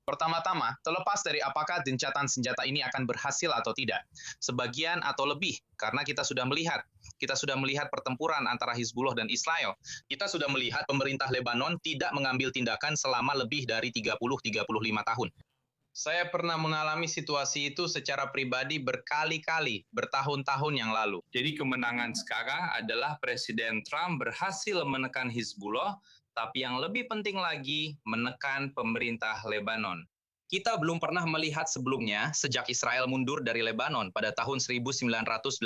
Pertama-tama, terlepas dari apakah gencatan senjata ini akan berhasil atau tidak, sebagian atau lebih, karena kita sudah melihat pertempuran antara Hizbullah dan Israel. Kita sudah melihat pemerintah Lebanon tidak mengambil tindakan selama lebih dari 30-35 tahun. Saya pernah mengalami situasi itu secara pribadi berkali-kali, bertahun-tahun yang lalu. Jadi kemenangan sekarang adalah Presiden Trump berhasil menekan Hizbullah, tapi yang lebih penting lagi, menekan pemerintah Lebanon. Kita belum pernah melihat sebelumnya sejak Israel mundur dari Lebanon pada tahun 1985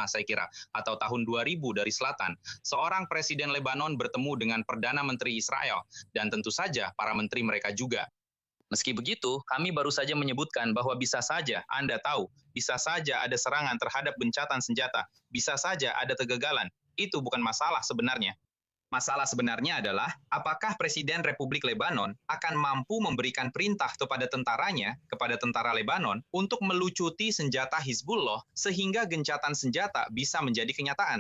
saya kira, atau tahun 2000 dari selatan. Seorang presiden Lebanon bertemu dengan Perdana Menteri Israel, dan tentu saja para menteri mereka juga. Meski begitu, kami baru saja menyebutkan bahwa bisa saja, Anda tahu, bisa saja ada serangan terhadap gencatan senjata, bisa saja ada kegagalan. Itu bukan masalah sebenarnya. Masalah sebenarnya adalah, apakah Presiden Republik Lebanon akan mampu memberikan perintah kepada tentaranya, kepada tentara Lebanon, untuk melucuti senjata Hizbullah sehingga gencatan senjata bisa menjadi kenyataan.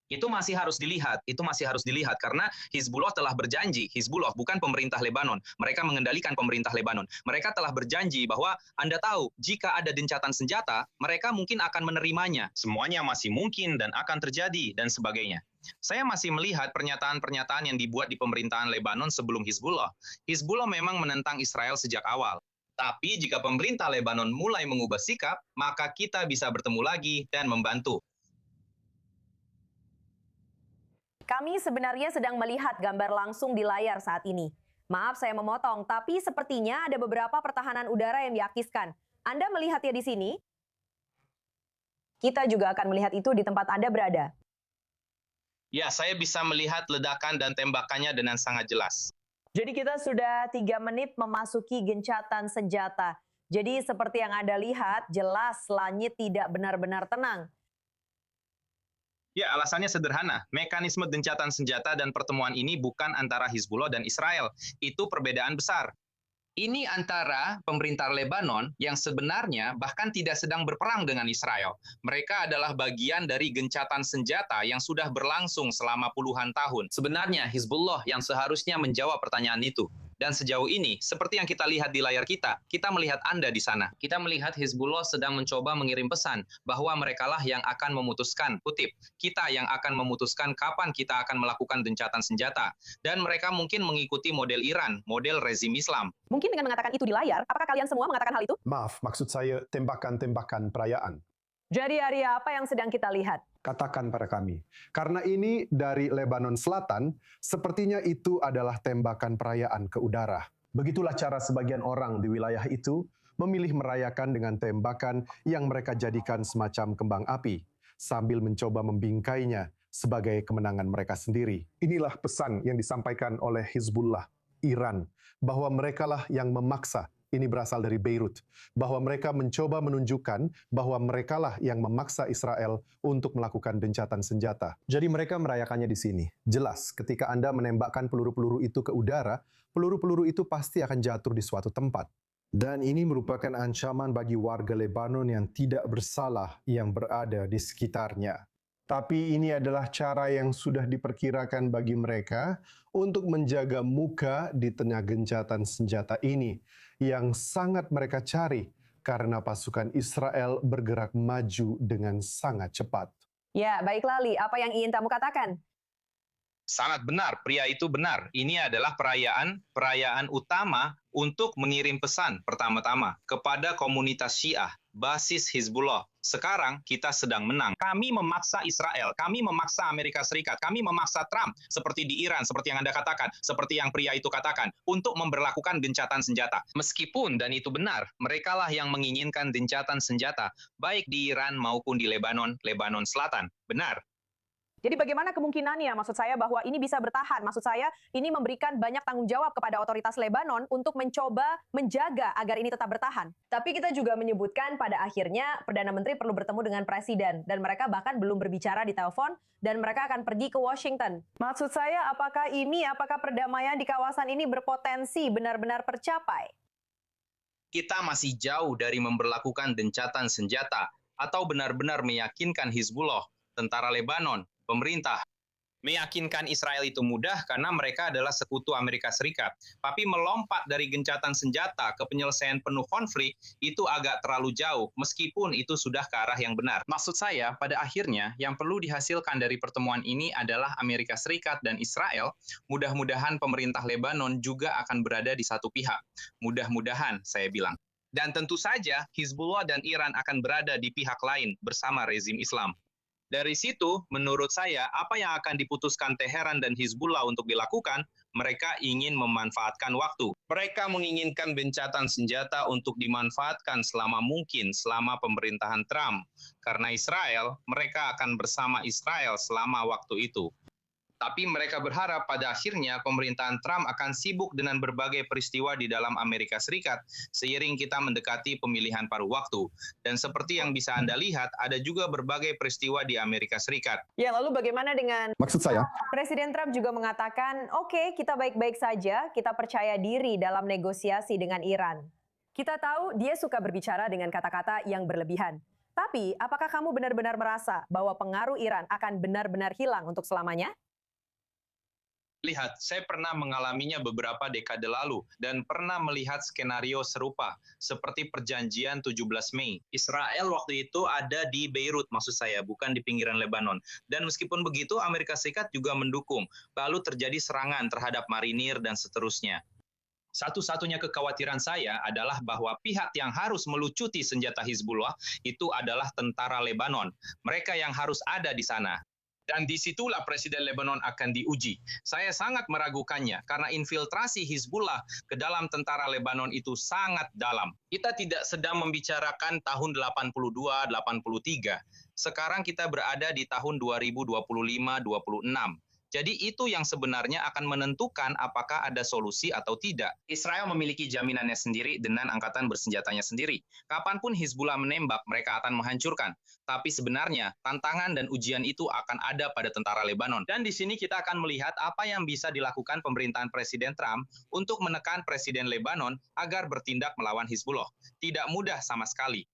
Itu masih harus dilihat karena Hizbullah telah berjanji, Hizbullah bukan pemerintah Lebanon, mereka mengendalikan pemerintah Lebanon. Mereka telah berjanji bahwa Anda tahu, jika ada gencatan senjata, mereka mungkin akan menerimanya. Semuanya masih mungkin dan akan terjadi dan sebagainya. Saya masih melihat pernyataan-pernyataan yang dibuat di pemerintahan Lebanon sebelum Hizbullah. Hizbullah memang menentang Israel sejak awal. Tapi jika pemerintah Lebanon mulai mengubah sikap, maka kita bisa bertemu lagi dan membantu. Kami sebenarnya sedang melihat gambar langsung di layar saat ini. Maaf saya memotong, tapi sepertinya ada beberapa pertahanan udara yang diakiskan. Anda melihatnya di sini? Kita juga akan melihat itu di tempat Anda berada. Ya, saya bisa melihat ledakan dan tembakannya dengan sangat jelas. Jadi kita sudah 3 menit memasuki gencatan senjata. Jadi seperti yang Anda lihat, jelas langit tidak benar-benar tenang. Ya, alasannya sederhana. Mekanisme gencatan senjata dan pertemuan ini bukan antara Hizbullah dan Israel. Itu perbedaan besar. Ini antara pemerintah Lebanon yang sebenarnya bahkan tidak sedang berperang dengan Israel. Mereka adalah bagian dari gencatan senjata yang sudah berlangsung selama puluhan tahun. Sebenarnya Hizbullah yang seharusnya menjawab pertanyaan itu. Dan sejauh ini, seperti yang kita lihat di layar kita melihat Anda di sana. Kita melihat Hizbullah sedang mencoba mengirim pesan bahwa merekalah yang akan memutuskan, kutip, kita yang akan memutuskan kapan kita akan melakukan gencatan senjata. Dan mereka mungkin mengikuti model Iran, model rezim Islam. Mungkin dengan mengatakan itu di layar, apakah kalian semua mengatakan hal itu? Maaf, maksud saya tembakan-tembakan perayaan. Jadi area apa yang sedang kita lihat? Katakan pada kami. Karena ini dari Lebanon Selatan, sepertinya itu adalah tembakan perayaan ke udara. Begitulah cara sebagian orang di wilayah itu memilih merayakan dengan tembakan yang mereka jadikan semacam kembang api, sambil mencoba membingkainya sebagai kemenangan mereka sendiri. Inilah pesan yang disampaikan oleh Hizbullah, Iran, bahwa merekalah yang memaksa. Ini berasal dari Beirut, bahwa mereka mencoba menunjukkan bahwa merekalah yang memaksa Israel untuk melakukan gencatan senjata. Jadi mereka merayakannya di sini. Jelas, ketika Anda menembakkan peluru-peluru itu ke udara, peluru-peluru itu pasti akan jatuh di suatu tempat. Dan ini merupakan ancaman bagi warga Lebanon yang tidak bersalah yang berada di sekitarnya. Tapi ini adalah cara yang sudah diperkirakan bagi mereka untuk menjaga muka di tengah gencatan senjata ini yang sangat mereka cari karena pasukan Israel bergerak maju dengan sangat cepat. Ya, baiklah Li, apa yang ingin kamu katakan? Sangat benar, pria itu benar. Ini adalah perayaan utama untuk mengirim pesan pertama-tama kepada komunitas Syiah, basis Hizbullah. Sekarang kita sedang menang. Kami memaksa Israel, kami memaksa Amerika Serikat, kami memaksa Trump, seperti di Iran, seperti yang Anda katakan, seperti yang pria itu katakan, untuk memberlakukan gencatan senjata. Meskipun, dan itu benar, merekalah yang menginginkan gencatan senjata, baik di Iran maupun di Lebanon Selatan. Benar. Jadi bagaimana kemungkinannya, maksud saya, bahwa ini bisa bertahan? Maksud saya, ini memberikan banyak tanggung jawab kepada otoritas Lebanon untuk mencoba menjaga agar ini tetap bertahan. Tapi kita juga menyebutkan pada akhirnya Perdana Menteri perlu bertemu dengan Presiden, dan mereka bahkan belum berbicara di telepon, dan mereka akan pergi ke Washington. Maksud saya, apakah perdamaian di kawasan ini berpotensi benar-benar tercapai? Kita masih jauh dari memberlakukan gencatan senjata, atau benar-benar meyakinkan Hizbullah, tentara Lebanon, pemerintah, Meyakinkan Israel itu mudah karena mereka adalah sekutu Amerika Serikat. Tapi melompat dari gencatan senjata ke penyelesaian penuh konflik itu agak terlalu jauh, meskipun itu sudah ke arah yang benar. Maksud saya, pada akhirnya yang perlu dihasilkan dari pertemuan ini adalah Amerika Serikat dan Israel. Mudah-mudahan pemerintah Lebanon juga akan berada di satu pihak. Mudah-mudahan, saya bilang. Dan tentu saja, Hizbullah dan Iran akan berada di pihak lain bersama rezim Islam. Dari situ, menurut saya, apa yang akan diputuskan Teheran dan Hizbullah untuk dilakukan, mereka ingin memanfaatkan waktu. Mereka menginginkan gencatan senjata untuk dimanfaatkan selama mungkin selama pemerintahan Trump. Karena Israel, mereka akan bersama Israel selama waktu itu. Tapi mereka berharap pada akhirnya pemerintahan Trump akan sibuk dengan berbagai peristiwa di dalam Amerika Serikat seiring kita mendekati pemilihan paruh waktu. Dan seperti yang bisa Anda lihat, ada juga berbagai peristiwa di Amerika Serikat. Ya, lalu bagaimana dengan Maksud saya, Presiden Trump juga mengatakan, oke, kita baik-baik saja, kita percaya diri dalam negosiasi dengan Iran. Kita tahu dia suka berbicara dengan kata-kata yang berlebihan. Tapi, apakah kamu benar-benar merasa bahwa pengaruh Iran akan benar-benar hilang untuk selamanya? Lihat, saya pernah mengalaminya beberapa dekade lalu dan pernah melihat skenario serupa seperti perjanjian 17 Mei. Israel waktu itu ada di Beirut, maksud saya, bukan di pinggiran Lebanon. Dan meskipun begitu, Amerika Serikat juga mendukung. Lalu terjadi serangan terhadap marinir dan seterusnya. Satu-satunya kekhawatiran saya adalah bahwa pihak yang harus melucuti senjata Hizbullah itu adalah tentara Lebanon. Mereka yang harus ada di sana. Dan disitulah Presiden Lebanon akan diuji. Saya sangat meragukannya karena infiltrasi Hizbullah ke dalam tentara Lebanon itu sangat dalam. Kita tidak sedang membicarakan tahun 82-83. Sekarang kita berada di tahun 2025-26. Jadi itu yang sebenarnya akan menentukan apakah ada solusi atau tidak. Israel memiliki jaminannya sendiri dengan angkatan bersenjatanya sendiri. Kapanpun Hizbullah menembak, mereka akan menghancurkan. Tapi sebenarnya tantangan dan ujian itu akan ada pada tentara Lebanon. Dan di sini kita akan melihat apa yang bisa dilakukan pemerintahan Presiden Trump untuk menekan Presiden Lebanon agar bertindak melawan Hizbullah. Tidak mudah sama sekali.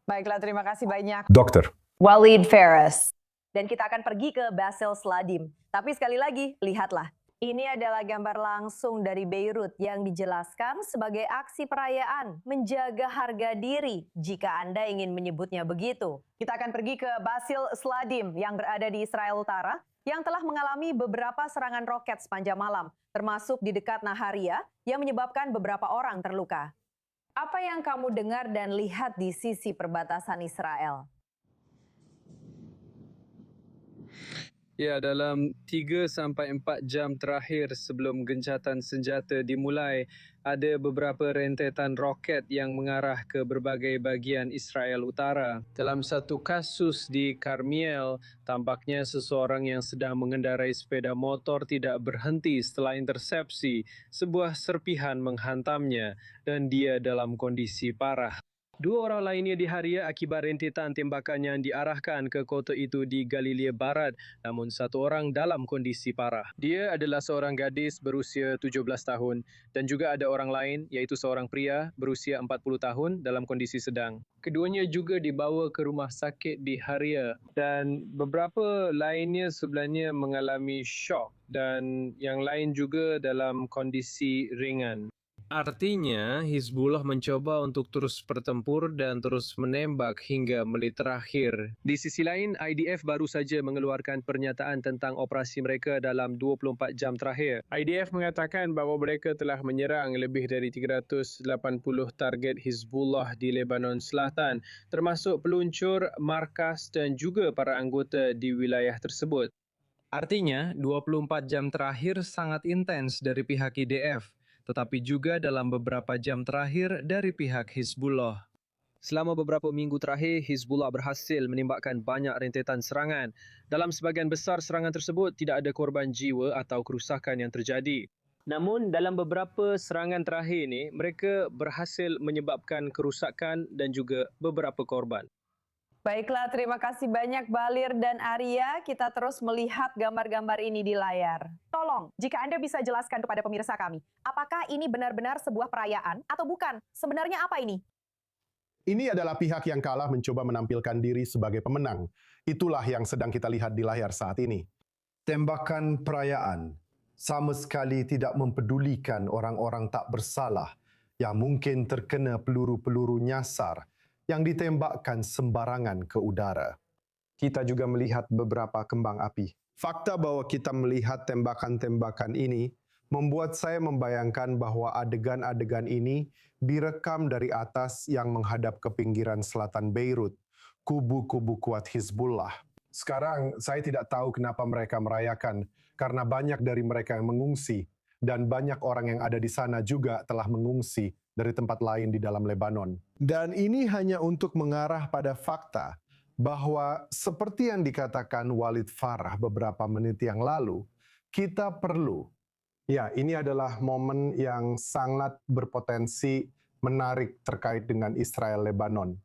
Baiklah, terima kasih banyak. Dokter. Walid Phares. Dan kita akan pergi ke Basil Sladim. Tapi sekali lagi, lihatlah. Ini adalah gambar langsung dari Beirut yang dijelaskan sebagai aksi perayaan menjaga harga diri jika Anda ingin menyebutnya begitu. Kita akan pergi ke Basil Sladim yang berada di Israel Utara yang telah mengalami beberapa serangan roket sepanjang malam, termasuk di dekat Naharia yang menyebabkan beberapa orang terluka. Apa yang kamu dengar dan lihat di sisi perbatasan Israel? Ya, dalam 3-4 jam terakhir sebelum gencatan senjata dimulai, ada beberapa rentetan roket yang mengarah ke berbagai bahagian Israel Utara. Dalam satu kasus di Karmiel, tampaknya seseorang yang sedang mengendarai sepeda motor tidak berhenti setelah intersepsi. Sebuah serpihan menghantamnya dan dia dalam kondisi parah. 2 orang lainnya diharia akibat rentetan tembakan yang diarahkan ke kota itu di Galilea Barat, namun 1 orang dalam kondisi parah. Dia adalah seorang gadis berusia 17 tahun dan juga ada orang lain iaitu seorang pria berusia 40 tahun dalam kondisi sedang. Keduanya juga dibawa ke rumah sakit di Haria dan beberapa lainnya sebenarnya mengalami syok dan yang lain juga dalam kondisi ringan. Artinya, Hizbullah mencoba untuk terus bertempur dan terus menembak hingga menit terakhir. Di sisi lain, IDF baru saja mengeluarkan pernyataan tentang operasi mereka dalam 24 jam terakhir. IDF mengatakan bahawa mereka telah menyerang lebih dari 380 target Hizbullah di Lebanon Selatan, termasuk peluncur, markas dan juga para anggota di wilayah tersebut. Artinya, 24 jam terakhir sangat intens dari pihak IDF. Tetapi juga dalam beberapa jam terakhir dari pihak Hizbullah. Selama beberapa minggu terakhir, Hizbullah berhasil menembakkan banyak rentetan serangan. Dalam sebahagian besar serangan tersebut, tidak ada korban jiwa atau kerusakan yang terjadi. Namun, dalam beberapa serangan terakhir ini, mereka berhasil menyebabkan kerusakan dan juga beberapa korban. Baiklah, terima kasih banyak Balir dan Arya. Kita terus melihat gambar-gambar ini di layar. Tolong, jika Anda bisa jelaskan kepada pemirsa kami, apakah ini benar-benar sebuah perayaan atau bukan? Sebenarnya apa ini? Ini adalah pihak yang kalah mencoba menampilkan diri sebagai pemenang. Itulah yang sedang kita lihat di layar saat ini. Tembakan perayaan sama sekali tidak mempedulikan orang-orang tak bersalah yang mungkin terkena peluru-peluru nyasar yang ditembakkan sembarangan ke udara. Kita juga melihat beberapa kembang api. Fakta bahwa kita melihat tembakan-tembakan ini membuat saya membayangkan bahwa adegan-adegan ini direkam dari atas yang menghadap ke pinggiran selatan Beirut, kubu-kubu kuat Hizbullah. Sekarang saya tidak tahu kenapa mereka merayakan, karena banyak dari mereka yang mengungsi, dan banyak orang yang ada di sana juga telah mengungsi dari tempat lain di dalam Lebanon. Dan ini hanya untuk mengarah pada fakta bahwa seperti yang dikatakan Walid Farah beberapa menit yang lalu, kita perlu, ya ini adalah momen yang sangat berpotensi menarik terkait dengan Israel-Lebanon.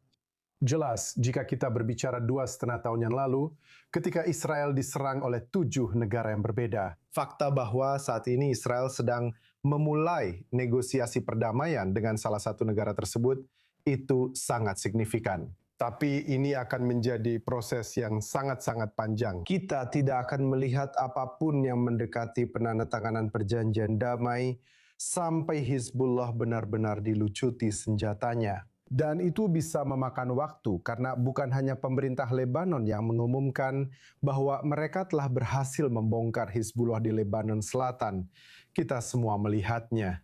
Jelas, jika kita berbicara 2,5 tahun yang lalu, ketika Israel diserang oleh 7 negara yang berbeda. Fakta bahwa saat ini Israel sedang memulai negosiasi perdamaian dengan salah satu negara tersebut, itu sangat signifikan. Tapi ini akan menjadi proses yang sangat-sangat panjang. Kita tidak akan melihat apapun yang mendekati penandatanganan perjanjian damai sampai Hizbullah benar-benar dilucuti senjatanya. Dan itu bisa memakan waktu karena bukan hanya pemerintah Lebanon yang mengumumkan bahwa mereka telah berhasil membongkar Hizbullah di Lebanon Selatan. Kita semua melihatnya.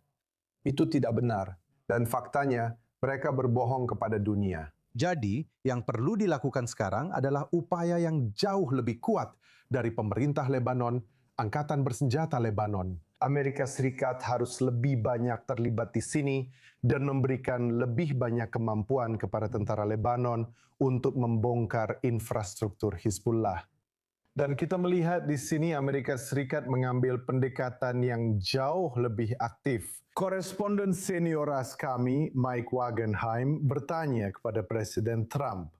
Itu tidak benar. Dan faktanya, mereka berbohong kepada dunia. Jadi, yang perlu dilakukan sekarang adalah upaya yang jauh lebih kuat dari pemerintah Lebanon, Angkatan Bersenjata Lebanon. Amerika Serikat harus lebih banyak terlibat di sini dan memberikan lebih banyak kemampuan kepada tentara Lebanon untuk membongkar infrastruktur Hizbullah. Dan kita melihat di sini Amerika Serikat mengambil pendekatan yang jauh lebih aktif. Koresponden senioras kami, Mike Wagenheim, bertanya kepada Presiden Trump.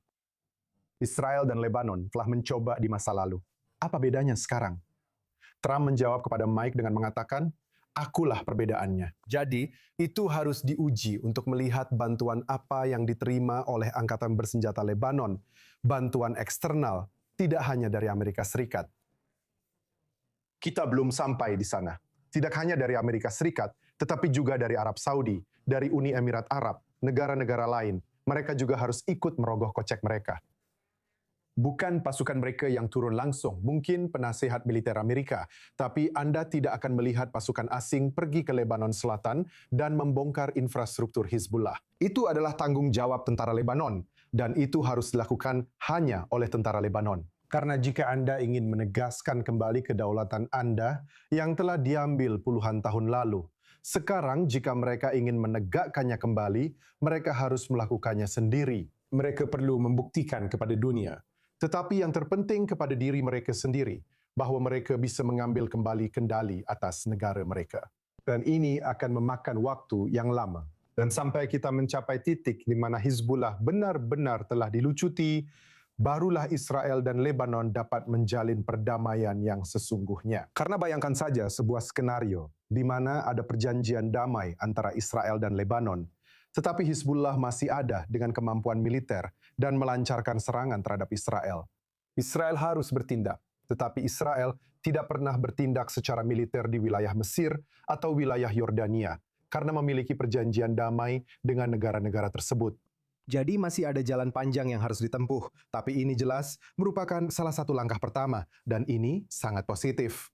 Israel dan Lebanon telah mencoba di masa lalu. Apa bedanya sekarang? Trump menjawab kepada Mike dengan mengatakan, akulah perbedaannya. Jadi, itu harus diuji untuk melihat bantuan apa yang diterima oleh Angkatan Bersenjata Lebanon. Bantuan eksternal, tidak hanya dari Amerika Serikat. Kita belum sampai di sana. Tidak hanya dari Amerika Serikat, tetapi juga dari Arab Saudi, dari Uni Emirat Arab, negara-negara lain. Mereka juga harus ikut merogoh kocek mereka. Bukan pasukan mereka yang turun langsung, mungkin penasehat militer Amerika, tapi Anda tidak akan melihat pasukan asing pergi ke Lebanon Selatan dan membongkar infrastruktur Hizbullah. Itu adalah tanggung jawab tentara Lebanon, dan itu harus dilakukan hanya oleh tentara Lebanon. Karena jika Anda ingin menegaskan kembali kedaulatan Anda yang telah diambil puluhan tahun lalu, sekarang jika mereka ingin menegakkannya kembali, mereka harus melakukannya sendiri. Mereka perlu membuktikan kepada dunia. Tetapi yang terpenting kepada diri mereka sendiri, bahwa mereka bisa mengambil kembali kendali atas negara mereka. Dan ini akan memakan waktu yang lama. Dan sampai kita mencapai titik di mana Hizbullah benar-benar telah dilucuti, barulah Israel dan Lebanon dapat menjalin perdamaian yang sesungguhnya. Karena bayangkan saja sebuah skenario di mana ada perjanjian damai antara Israel dan Lebanon, tetapi Hizbullah masih ada dengan kemampuan militer dan melancarkan serangan terhadap Israel. Israel harus bertindak, tetapi Israel tidak pernah bertindak secara militer di wilayah Mesir atau wilayah Yordania, karena memiliki perjanjian damai dengan negara-negara tersebut. Jadi masih ada jalan panjang yang harus ditempuh, tapi ini jelas merupakan salah satu langkah pertama, dan ini sangat positif.